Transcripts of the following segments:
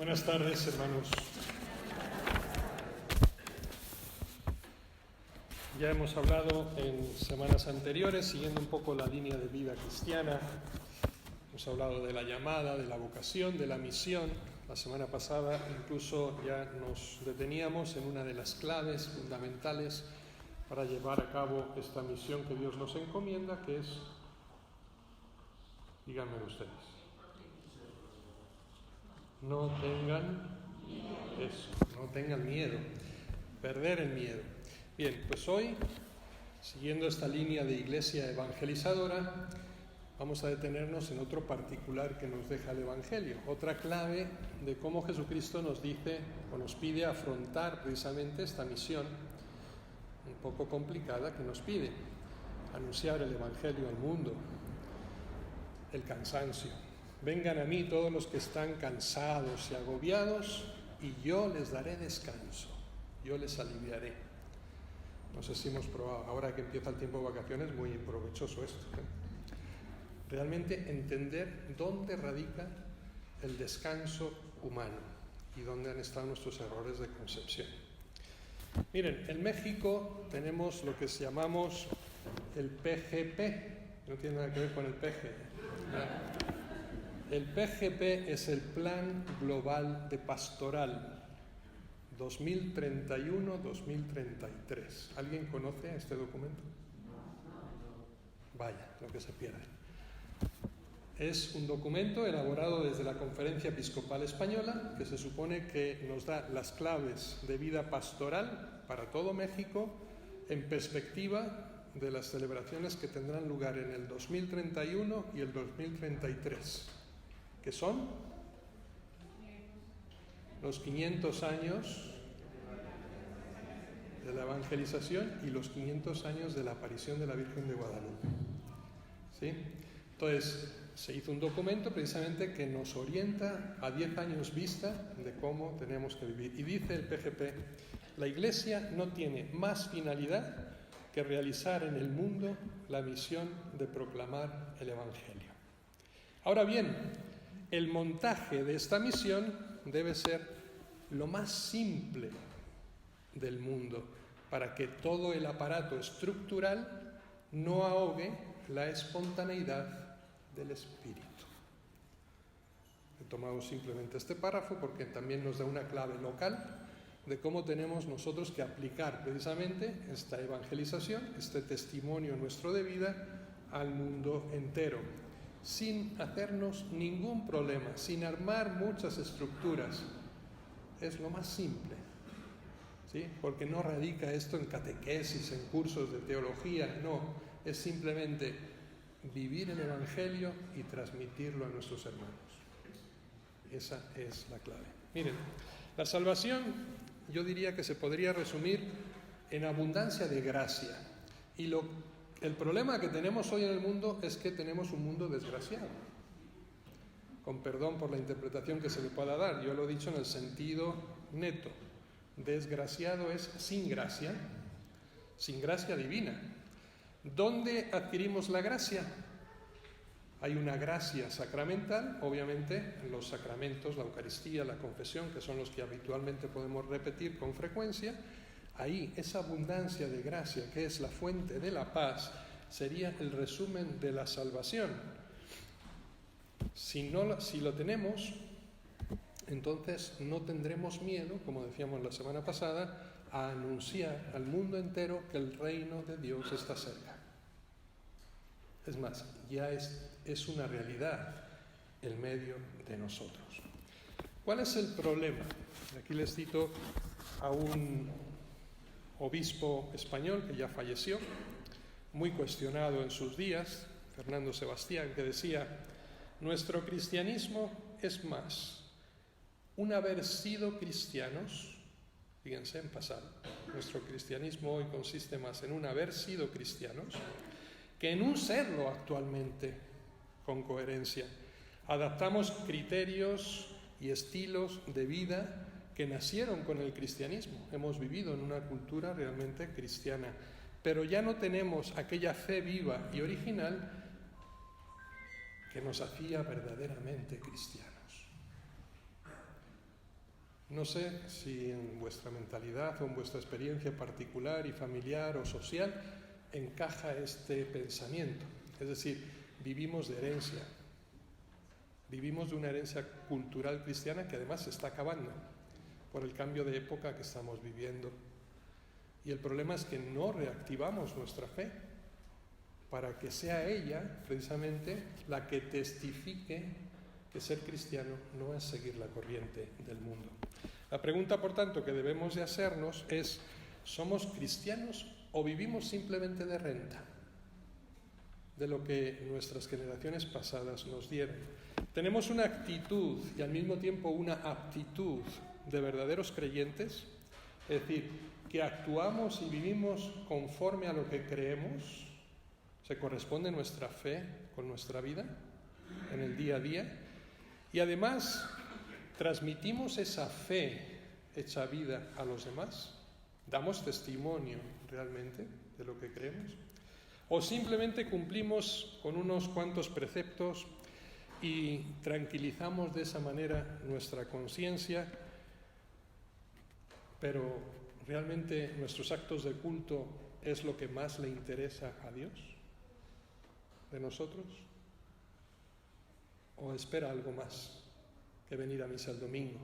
Buenas tardes, hermanos. Ya hemos hablado en semanas anteriores, siguiendo un poco la línea de vida cristiana. Hemos hablado de la llamada, de la vocación, de la misión. La semana pasada incluso ya nos deteníamos en una de las claves fundamentales para llevar a cabo esta misión que Dios nos encomienda, que es, díganme ustedes, no tengan miedo, perder el miedo. Bien, pues hoy, siguiendo esta línea de iglesia evangelizadora, vamos a detenernos en otro particular que nos deja el Evangelio, otra clave de cómo Jesucristo nos dice o nos pide afrontar precisamente esta misión un poco complicada que nos pide, anunciar el Evangelio al mundo, el cansancio. Vengan a mí todos los que están cansados y agobiados y yo les daré descanso, yo les aliviaré. No sé si hemos probado, ahora que empieza el tiempo de vacaciones, muy provechoso esto, Realmente entender dónde radica el descanso humano y dónde han estado nuestros errores de concepción. Miren, en México tenemos lo que llamamos el PGP, no tiene nada que ver con el PG. El PGP es el Plan Global de Pastoral 2031-2033. ¿Alguien conoce este documento? Vaya, lo que se pierde. Es un documento elaborado desde la Conferencia Episcopal Española que se supone que nos da las claves de vida pastoral para todo México en perspectiva de las celebraciones que tendrán lugar en el 2031 y el 2033, que son los 500 años de la evangelización y los 500 años de la aparición de la Virgen de Guadalupe. ¿Sí? Entonces, se hizo un documento precisamente que nos orienta a 10 años vista de cómo tenemos que vivir. Y dice el PGP, la Iglesia no tiene más finalidad que realizar en el mundo la misión de proclamar el Evangelio. Ahora bien, el montaje de esta misión debe ser lo más simple del mundo para que todo el aparato estructural no ahogue la espontaneidad del espíritu. He tomado simplemente este párrafo porque también nos da una clave local de cómo tenemos nosotros que aplicar precisamente esta evangelización, este testimonio nuestro de vida al mundo entero, sin hacernos ningún problema, sin armar muchas estructuras. Es lo más simple, ¿sí? Porque no radica esto en catequesis, en cursos de teología, no, es simplemente vivir el Evangelio y transmitirlo a nuestros hermanos. Esa es la clave. Miren, la salvación yo diría que se podría resumir en abundancia de gracia. Y el problema que tenemos hoy en el mundo es que tenemos un mundo desgraciado. Con perdón por la interpretación que se le pueda dar, yo lo he dicho en el sentido neto. Desgraciado es sin gracia divina. ¿Dónde adquirimos la gracia? Hay una gracia sacramental, obviamente, en los sacramentos, la Eucaristía, la confesión, que son los que habitualmente podemos repetir con frecuencia. Ahí, esa abundancia de gracia, que es la fuente de la paz, sería el resumen de la salvación. Si lo tenemos, entonces no tendremos miedo, como decíamos la semana pasada, a anunciar al mundo entero que el reino de Dios está cerca. Es más, ya es una realidad en medio de nosotros. ¿Cuál es el problema? Aquí les cito a un obispo español que ya falleció, muy cuestionado en sus días, Fernando Sebastián, que decía: nuestro cristianismo es más un haber sido cristianos. Fíjense en pasado, nuestro cristianismo hoy consiste más en un haber sido cristianos que en un serlo actualmente con coherencia. Adaptamos criterios y estilos de vida que nacieron con el cristianismo. Hemos vivido en una cultura realmente cristiana, pero ya no tenemos aquella fe viva y original que nos hacía verdaderamente cristianos. No sé si en vuestra mentalidad o en vuestra experiencia particular y familiar o social encaja este pensamiento. Es decir, vivimos de herencia. Vivimos de una herencia cultural cristiana que además se está acabando por el cambio de época que estamos viviendo. Y el problema es que no reactivamos nuestra fe para que sea ella, precisamente, la que testifique que ser cristiano no es seguir la corriente del mundo. La pregunta, por tanto, que debemos de hacernos es: ¿somos cristianos o vivimos simplemente de renta? De lo que nuestras generaciones pasadas nos dieron. ¿Tenemos una actitud y al mismo tiempo una aptitud de verdaderos creyentes? Es decir, que actuamos y vivimos conforme a lo que creemos. ¿Se corresponde nuestra fe con nuestra vida en el día a día? Y además, ¿transmitimos esa fe hecha vida a los demás? ¿Damos testimonio realmente de lo que creemos? ¿O simplemente cumplimos con unos cuantos preceptos y tranquilizamos de esa manera nuestra conciencia, pero realmente nuestros actos de culto es lo que más le interesa a Dios de nosotros? ¿O espera algo más que venir a misa el domingo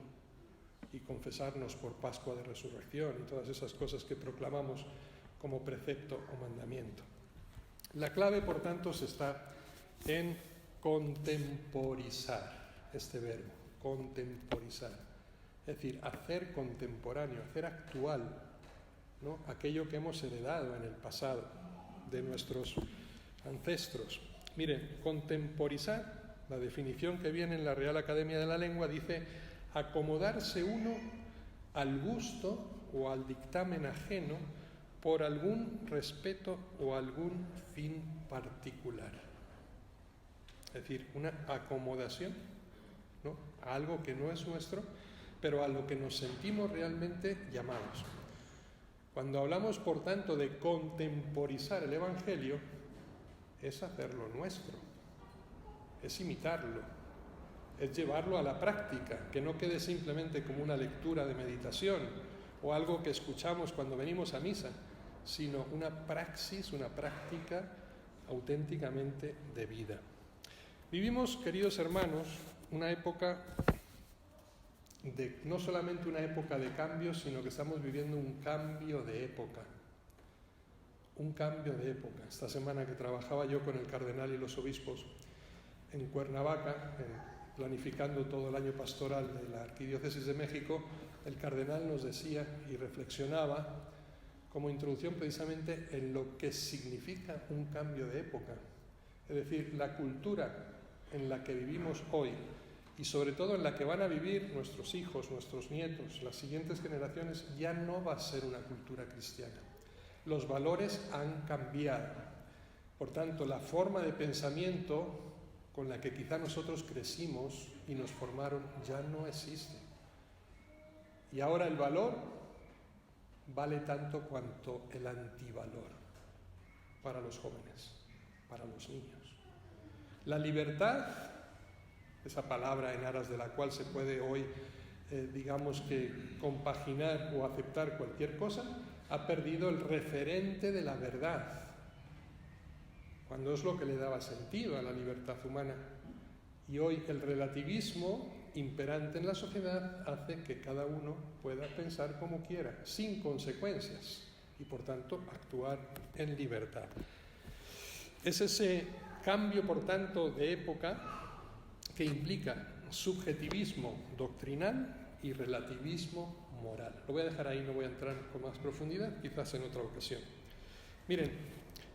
y confesarnos por Pascua de Resurrección y todas esas cosas que proclamamos como precepto o mandamiento? La clave, por tanto, está en contemporizar, este verbo, contemporizar. Es decir, hacer contemporáneo, hacer actual, ¿no?, aquello que hemos heredado en el pasado de nuestros ancestros. Miren, contemporizar, la definición que viene en la Real Academia de la Lengua dice: acomodarse uno al gusto o al dictamen ajeno por algún respeto o algún fin particular. Es decir, una acomodación, ¿no?, a algo que no es nuestro, pero a lo que nos sentimos realmente llamados. Cuando hablamos, por tanto, de contemporizar el Evangelio, es hacerlo nuestro, es imitarlo, es llevarlo a la práctica, que no quede simplemente como una lectura de meditación o algo que escuchamos cuando venimos a misa, sino una praxis, una práctica auténticamente de vida. Vivimos, queridos hermanos, una época no solamente una época de cambio, sino que estamos viviendo un cambio de época. Un cambio de época. Esta semana que trabajaba yo con el cardenal y los obispos en Cuernavaca, planificando todo el año pastoral de la Arquidiócesis de México, el cardenal nos decía y reflexionaba como introducción precisamente en lo que significa un cambio de época. Es decir, la cultura en la que vivimos hoy y sobre todo en la que van a vivir nuestros hijos, nuestros nietos, las siguientes generaciones, ya no va a ser una cultura cristiana. Los valores han cambiado. Por tanto, la forma de pensamiento con la que quizá nosotros crecimos y nos formaron ya no existe. Y ahora el valor vale tanto cuanto el antivalor para los jóvenes, para los niños. La libertad, esa palabra en aras de la cual se puede hoy, digamos que compaginar o aceptar cualquier cosa, ha perdido el referente de la verdad, cuando es lo que le daba sentido a la libertad humana. Y hoy el relativismo imperante en la sociedad hace que cada uno pueda pensar como quiera, sin consecuencias, y por tanto actuar en libertad. Es ese cambio, por tanto, de época que implica subjetivismo doctrinal y relativismo moral. Lo voy a dejar ahí, no voy a entrar con más profundidad, quizás en otra ocasión. Miren,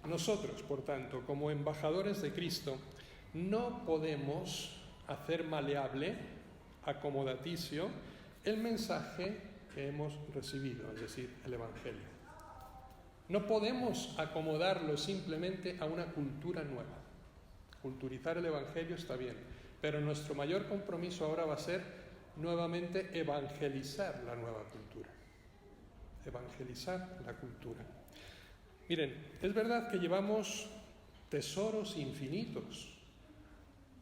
nosotros, por tanto, como embajadores de Cristo, no podemos hacer maleable, acomodaticio, el mensaje que hemos recibido, es decir, el Evangelio. No podemos acomodarlo simplemente a una cultura nueva. Culturizar el Evangelio está bien, pero nuestro mayor compromiso ahora va a ser nuevamente evangelizar la nueva cultura. Evangelizar la cultura. Miren, es verdad que llevamos tesoros infinitos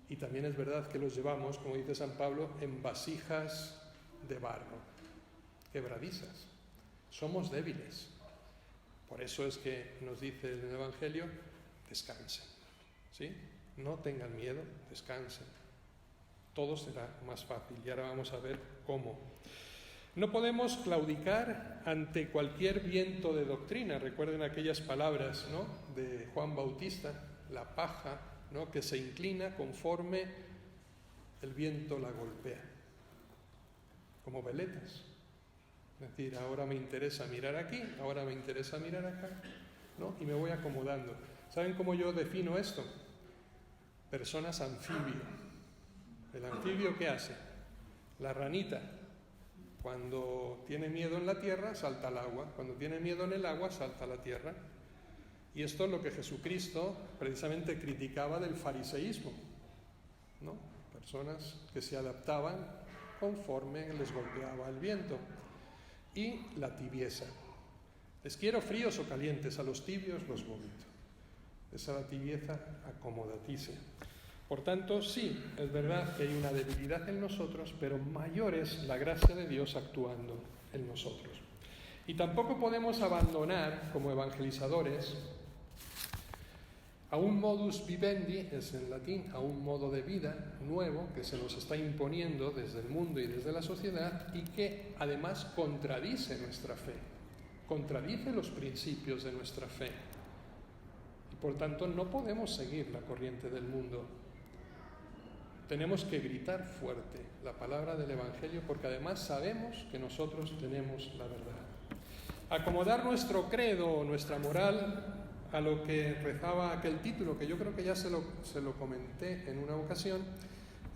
y también es verdad que los llevamos, como dice San Pablo, en vasijas de barro. quebradizas, somos débiles. Por eso es que nos dice el Evangelio, descansen, ¿sí? No tengan miedo, descansen. Todo será más fácil y ahora vamos a ver cómo. No podemos claudicar ante cualquier viento de doctrina. Recuerden aquellas palabras, ¿no?, de Juan Bautista, la paja, ¿no?, que se inclina conforme el viento la golpea, como veletas. Es decir, ahora me interesa mirar aquí, ahora me interesa mirar acá, ¿no?, y me voy acomodando. ¿Saben cómo yo defino esto? Personas anfibio. ¿El anfibio qué hace? La ranita, cuando tiene miedo en la tierra, salta al agua. Cuando tiene miedo en el agua, salta a la tierra. Y esto es lo que Jesucristo precisamente criticaba del fariseísmo, ¿no? Personas que se adaptaban conforme les golpeaba el viento. Y la tibieza. Les quiero fríos o calientes, a los tibios los vomito. Esa es la tibieza acomodaticia. Por tanto, sí, es verdad que hay una debilidad en nosotros, pero mayor es la gracia de Dios actuando en nosotros. Y tampoco podemos abandonar, como evangelizadores, a un modus vivendi, es en latín, a un modo de vida nuevo que se nos está imponiendo desde el mundo y desde la sociedad y que además contradice nuestra fe, contradice los principios de nuestra fe. Y por tanto no podemos seguir la corriente del mundo. Tenemos que gritar fuerte la palabra del Evangelio porque además sabemos que nosotros tenemos la verdad. Acomodar nuestro credo, nuestra moral, a lo que rezaba aquel título, que yo creo que ya se lo comenté en una ocasión,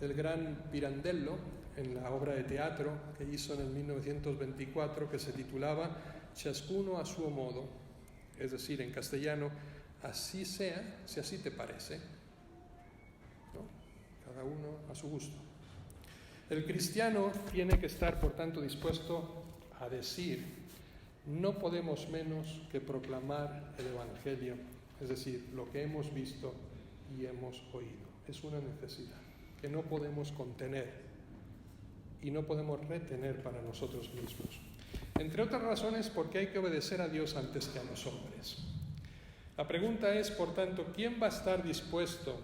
el gran Pirandello, en la obra de teatro que hizo en el 1924, que se titulaba Ciascuno a suo modo, es decir, en castellano, así sea, si así te parece, ¿no? Cada uno a su gusto. El cristiano tiene que estar, por tanto, dispuesto a decir: no podemos menos que proclamar el Evangelio, es decir, lo que hemos visto y hemos oído. Es una necesidad que no podemos contener y no podemos retener para nosotros mismos. Entre otras razones, porque hay que obedecer a Dios antes que a los hombres. La pregunta es, por tanto, ¿quién va a estar dispuesto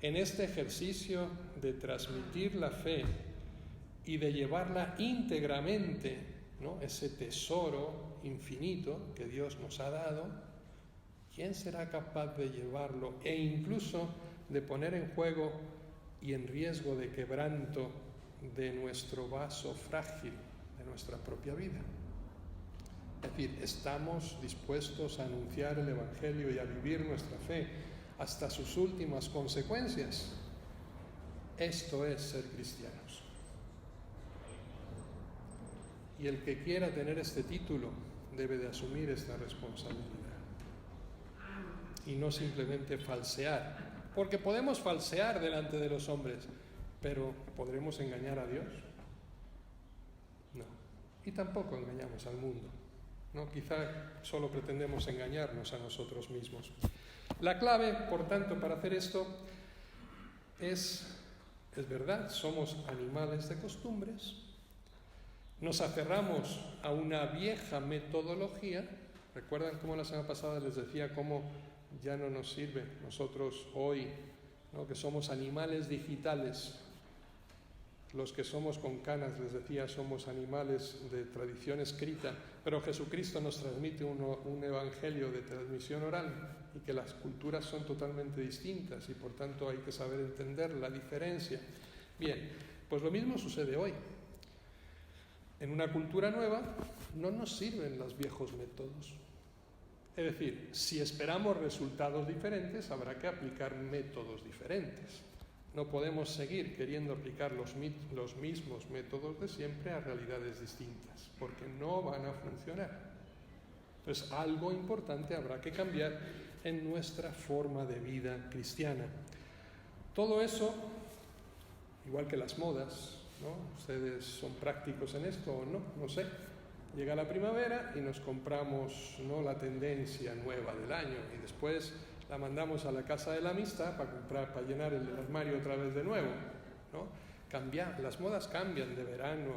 en este ejercicio de transmitir la fe y de llevarla íntegramente, ¿no?, ese tesoro infinito que Dios nos ha dado? ¿Quién será capaz de llevarlo e incluso de poner en juego y en riesgo de quebranto de nuestro vaso frágil, de nuestra propia vida? Es decir, ¿estamos dispuestos a anunciar el Evangelio y a vivir nuestra fe hasta sus últimas consecuencias? Esto es ser cristianos. Y el que quiera tener este título debe de asumir esta responsabilidad y no simplemente falsear, porque podemos falsear delante de los hombres, pero ¿podremos engañar a Dios? No. Y tampoco engañamos al mundo, ¿no? Quizá solo pretendemos engañarnos a nosotros mismos. La clave, por tanto, para hacer esto es verdad, somos animales de costumbres, nos aferramos a una vieja metodología. ¿Recuerdan cómo la semana pasada les decía cómo ya no nos sirve nosotros hoy, ¿no?, que somos animales digitales? Los que somos con canas, les decía, somos animales de tradición escrita, pero Jesucristo nos transmite un evangelio de transmisión oral y que las culturas son totalmente distintas y por tanto hay que saber entender la diferencia. Bien, pues lo mismo sucede hoy. En una cultura nueva no nos sirven los viejos métodos. Es decir, si esperamos resultados diferentes, habrá que aplicar métodos diferentes. No podemos seguir queriendo aplicar los mismos métodos de siempre a realidades distintas, porque no van a funcionar. Entonces, algo importante habrá que cambiar en nuestra forma de vida cristiana. Todo eso, igual que las modas, ¿no? ¿Ustedes son prácticos en esto o no? No sé. Llega la primavera y nos compramos, ¿no?, la tendencia nueva del año y después la mandamos a la casa de la amistad para llenar el armario otra vez de nuevo, ¿no? Las modas cambian de verano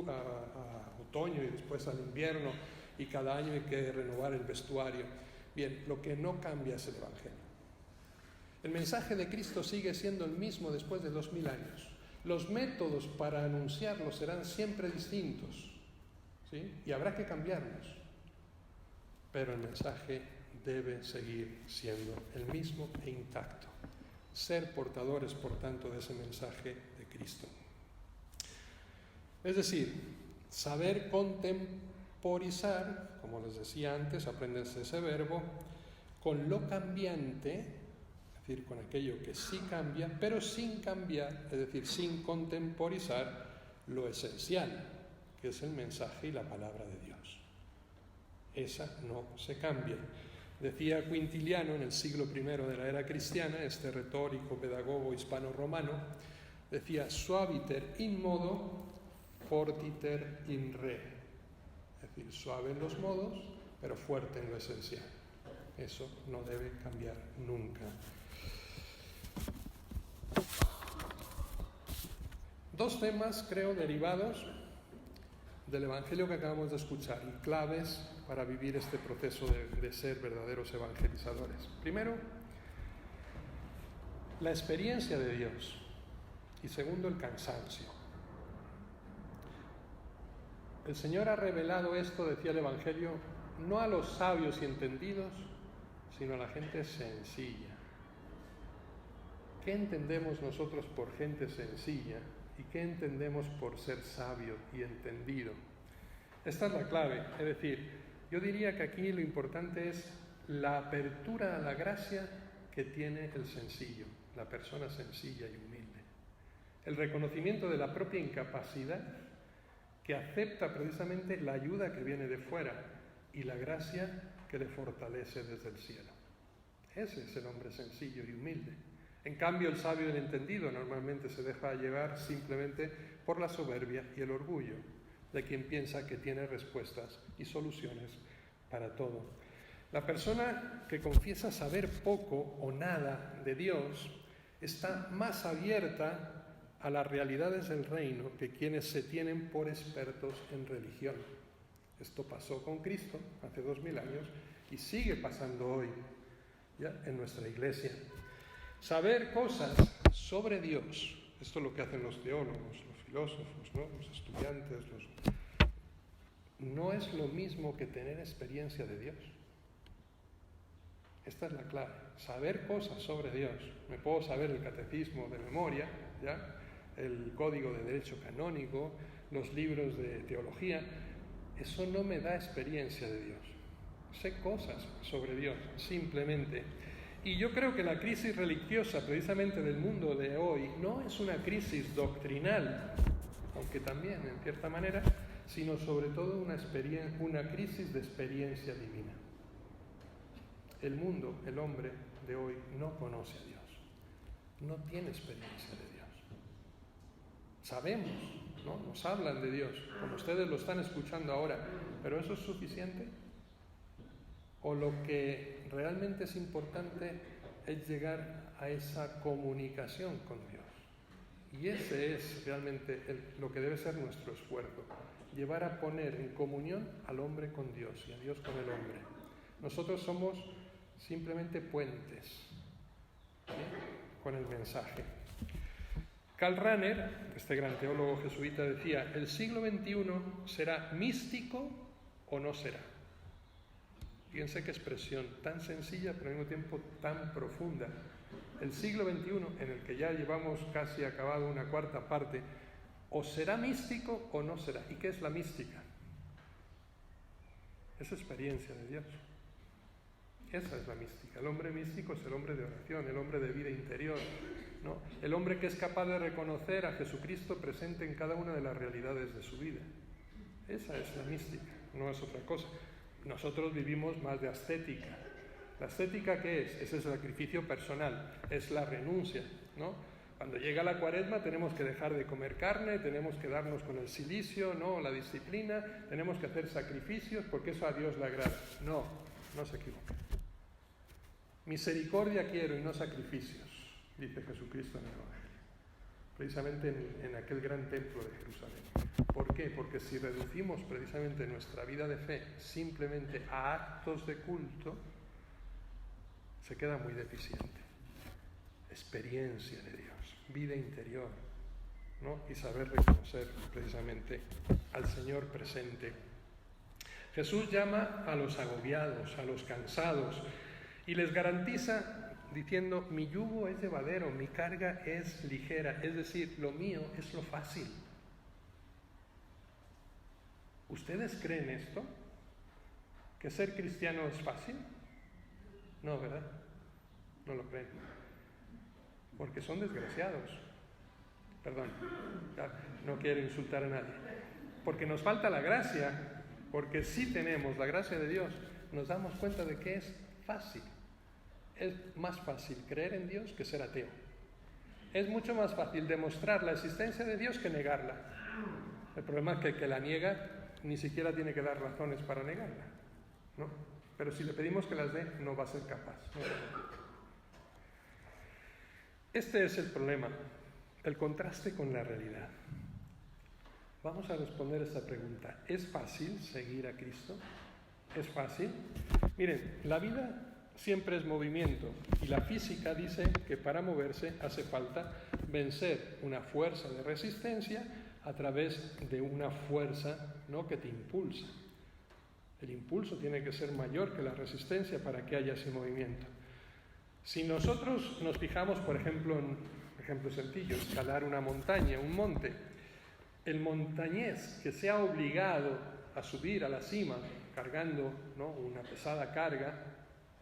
a otoño y después al invierno, y cada año hay que renovar el vestuario. Bien, lo que no cambia es el Evangelio. El mensaje de Cristo sigue siendo el mismo después de 2000 años. Los métodos para anunciarlo serán siempre distintos, ¿sí? Y habrá que cambiarlos. Pero el mensaje debe seguir siendo el mismo e intacto. Ser portadores, por tanto, de ese mensaje de Cristo. Es decir, saber contemporizar, como les decía antes, apréndense ese verbo, con lo cambiante, es decir, con aquello que sí cambia, pero sin cambiar, es decir, sin contemporizar lo esencial, que es el mensaje y la palabra de Dios. Esa no se cambia. Decía Quintiliano en el siglo I de la era cristiana, este retórico pedagogo hispano-romano, decía: suaviter in modo, fortiter in re. Es decir, suave en los modos, pero fuerte en lo esencial. Eso no debe cambiar nunca. Dos temas, creo, derivados del Evangelio que acabamos de escuchar y claves para vivir este proceso de ser verdaderos evangelizadores. Primero, la experiencia de Dios, y segundo, el cansancio. El Señor ha revelado esto, decía el Evangelio, no a los sabios y entendidos, sino a la gente sencilla. ¿Qué entendemos nosotros por gente sencilla? ¿Y qué entendemos por ser sabio y entendido? Esta es la clave. Es decir, yo diría que aquí lo importante es la apertura a la gracia que tiene el sencillo, la persona sencilla y humilde. El reconocimiento de la propia incapacidad, que acepta precisamente la ayuda que viene de fuera y la gracia que le fortalece desde el cielo. Ese es el hombre sencillo y humilde. En cambio, el sabio y el entendido normalmente se deja llevar simplemente por la soberbia y el orgullo de quien piensa que tiene respuestas y soluciones para todo. La persona que confiesa saber poco o nada de Dios está más abierta a las realidades del reino que quienes se tienen por expertos en religión. Esto pasó con Cristo hace 2000 años y sigue pasando hoy ya en nuestra iglesia. Saber cosas sobre Dios, esto es lo que hacen los teólogos, los filósofos, ¿no? Los estudiantes, no es lo mismo que tener experiencia de Dios. Esta es la clave. Saber cosas sobre Dios. Me puedo saber el catecismo de memoria, ¿ya? El código de derecho canónico, los libros de teología. Eso no me da experiencia de Dios. Sé cosas sobre Dios, simplemente. Y yo creo que la crisis religiosa, precisamente del mundo de hoy, no es una crisis doctrinal, aunque también, en cierta manera, sino sobre todo una crisis de experiencia divina. El mundo, el hombre de hoy, no conoce a Dios, no tiene experiencia de Dios. Sabemos, ¿no? Nos hablan de Dios, como ustedes lo están escuchando ahora, pero ¿eso es suficiente? ¿O lo que realmente es importante es llegar a esa comunicación con Dios? Y ese es realmente lo que debe ser nuestro esfuerzo, llevar a poner en comunión al hombre con Dios y a Dios con el hombre. Nosotros somos simplemente puentes, ¿sí? Con el mensaje. Karl Rahner, este gran teólogo jesuita, decía: el siglo XXI será místico o no será. Fíjense qué expresión tan sencilla, pero al mismo tiempo tan profunda. El siglo XXI, en el que ya llevamos casi acabado una cuarta parte, o será místico o no será. ¿Y qué es la mística? Es experiencia de Dios. Esa es la mística. El hombre místico es el hombre de oración, el hombre de vida interior, ¿no? El hombre que es capaz de reconocer a Jesucristo presente en cada una de las realidades de su vida. Esa es la mística, no es otra cosa. Nosotros vivimos más de ascética. ¿La ascética qué es? Es el sacrificio personal, es la renuncia, ¿no? Cuando llega la Cuaresma tenemos que dejar de comer carne, tenemos que darnos con el cilicio, ¿no? La disciplina, tenemos que hacer sacrificios porque eso a Dios le agrada. No se equivoca. Misericordia quiero y no sacrificios, dice Jesucristo en el Evangelio. precisamente en aquel gran templo de Jerusalén. ¿Por qué? Porque si reducimos precisamente nuestra vida de fe simplemente a actos de culto, se queda muy deficiente. Experiencia de Dios, vida interior, ¿no? Y saber reconocer precisamente al Señor presente. Jesús llama a los agobiados, a los cansados, y les garantiza diciendo: mi yugo es llevadero, mi carga es ligera, es decir, lo mío es lo fácil. ¿Ustedes creen esto? ¿Que ser cristiano es fácil? No, ¿verdad? No lo creen. Porque son desgraciados. Perdón, no quiero insultar a nadie. Porque nos falta la gracia, porque si tenemos la gracia de Dios, nos damos cuenta de que es fácil. Es más fácil creer en Dios que ser ateo. Es mucho más fácil demostrar la existencia de Dios que negarla. El problema es que el que la niega ni siquiera tiene que dar razones para negarla, ¿no? Pero si le pedimos que las dé, no va a ser capaz, ¿no? Este es el problema, el contraste con la realidad. Vamos a responder esta pregunta. ¿Es fácil seguir a Cristo? ¿Es fácil? Miren, la vida siempre es movimiento y la física dice que para moverse hace falta vencer una fuerza de resistencia a través de una fuerza, ¿no?, que te impulsa. El impulso tiene que ser mayor que la resistencia para que haya ese movimiento. Si nosotros nos fijamos, por ejemplo, en ejemplo sencillo, escalar una montaña, un monte, el montañés que se ha obligado a subir a la cima cargando, ¿no?, una pesada carga,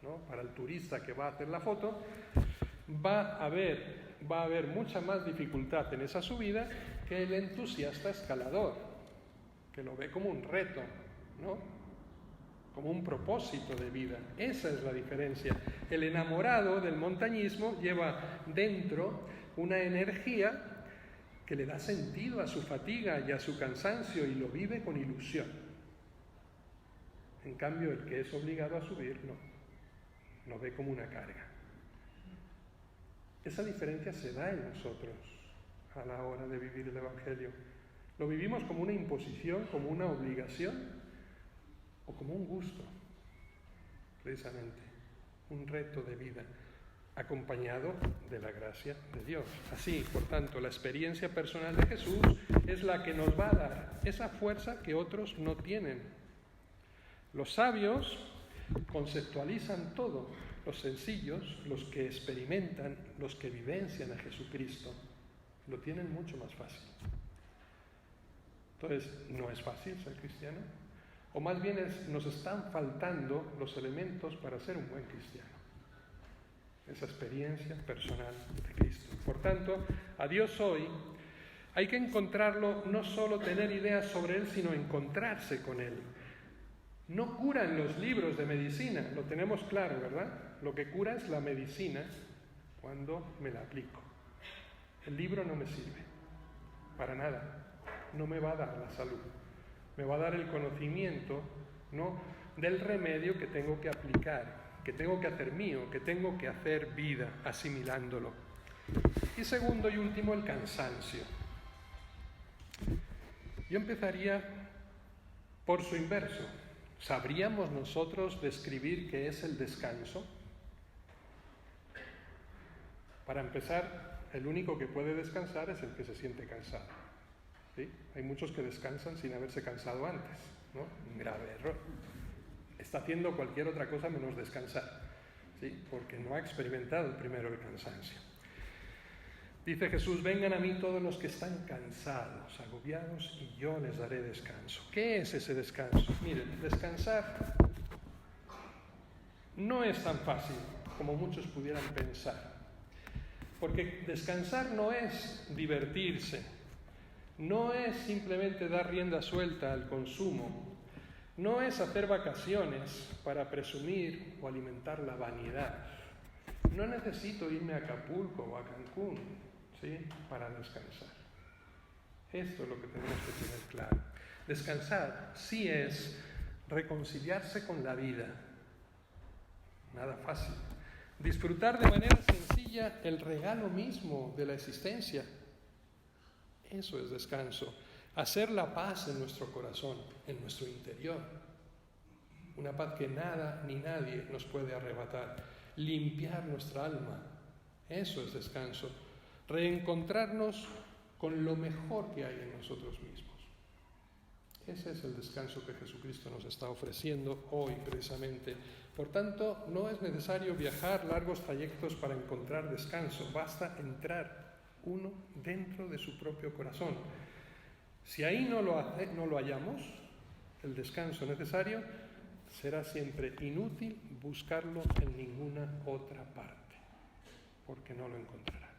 ¿no?, para el turista que va a hacer la foto, va a haber mucha más dificultad en esa subida que el entusiasta escalador, que lo ve como un reto, ¿no?, como un propósito de vida. Esa es la diferencia. El enamorado del montañismo lleva dentro una energía que le da sentido a su fatiga y a su cansancio y lo vive con ilusión. En cambio, el que es obligado a subir, no, lo ve como una carga. Esa diferencia se da en nosotros a la hora de vivir el Evangelio. Lo vivimos como una imposición, como una obligación o como un gusto, precisamente, un reto de vida acompañado de la gracia de Dios. Así, por tanto, la experiencia personal de Jesús es la que nos va a dar esa fuerza que otros no tienen. Los sabios conceptualizan todo, los sencillos, los que experimentan, los que vivencian a Jesucristo, lo tienen mucho más fácil. Entonces, ¿no es fácil ser cristiano? O más bien nos están faltando los elementos para ser un buen cristiano. Esa experiencia personal de Cristo. Por tanto, a Dios hoy hay que encontrarlo, no solo tener ideas sobre Él, sino encontrarse con Él. No curan los libros de medicina, lo tenemos claro, ¿verdad? Lo que cura es la medicina cuando me la aplico. El libro no me sirve, para nada. No me va a dar la salud. Me va a dar el conocimiento, ¿no?, del remedio que tengo que aplicar, que tengo que hacer mío, que tengo que hacer vida, asimilándolo. Y segundo y último, el cansancio. Yo empezaría por su inverso. ¿Sabríamos nosotros describir qué es el descanso? Para empezar, el único que puede descansar es el que se siente cansado. ¿Sí? Hay muchos que descansan sin haberse cansado antes, ¿no? Un grave error. Está haciendo cualquier otra cosa menos descansar, ¿sí?, porque no ha experimentado primero el cansancio. Dice Jesús: vengan a mí todos los que están cansados, agobiados, y yo les daré descanso. ¿Qué es ese descanso? Miren, descansar no es tan fácil como muchos pudieran pensar, porque descansar no es divertirse, no es simplemente dar rienda suelta al consumo, no es hacer vacaciones para presumir o alimentar la vanidad. No necesito irme a Acapulco o a Cancún, ¿sí?, para descansar. Esto es lo que tenemos que tener claro. Descansar sí es reconciliarse con la vida. Nada fácil. Disfrutar de manera sencilla el regalo mismo de la existencia. Eso es descanso. Hacer la paz en nuestro corazón, en nuestro interior. Una paz que nada ni nadie nos puede arrebatar. Limpiar nuestra alma. Eso es descanso. Reencontrarnos con lo mejor que hay en nosotros mismos. Ese es el descanso que Jesucristo nos está ofreciendo hoy precisamente. Por tanto, no es necesario viajar largos trayectos para encontrar descanso. Basta entrar uno dentro de su propio corazón. Si ahí no lo hallamos, el descanso necesario, será siempre inútil buscarlo en ninguna otra parte, porque no lo encontrará.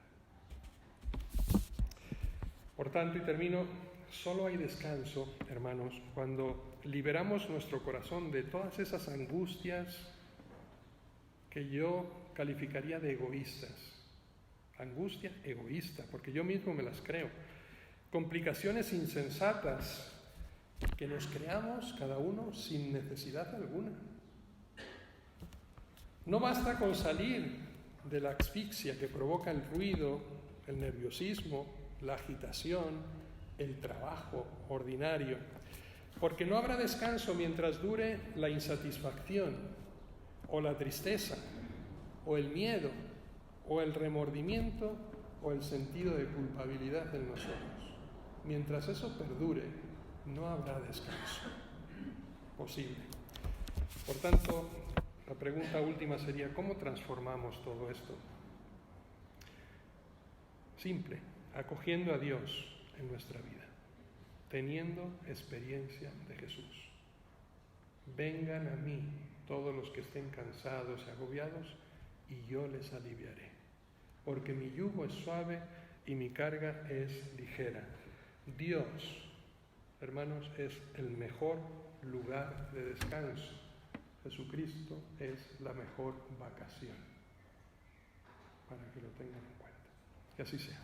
Por tanto, y termino, solo hay descanso, hermanos, cuando liberamos nuestro corazón de todas esas angustias que yo calificaría de egoístas. Angustia egoísta, porque yo mismo me las creo. Complicaciones insensatas que nos creamos cada uno sin necesidad alguna. No basta con salir de la asfixia que provoca el ruido, el nerviosismo, la agitación, el trabajo ordinario, porque no habrá descanso mientras dure la insatisfacción, o la tristeza, o el miedo, o el remordimiento, o el sentido de culpabilidad en nosotros. Mientras eso perdure, no habrá descanso posible. Por tanto, la pregunta última sería, ¿cómo transformamos todo esto? Simple, acogiendo a Dios en nuestra vida, teniendo experiencia de Jesús. Vengan a mí todos los que estén cansados y agobiados, y yo les aliviaré, porque mi yugo es suave y mi carga es ligera. Dios, hermanos, es el mejor lugar de descanso. Jesucristo es la mejor vacación, para que lo tengan en cuenta. Que así sea.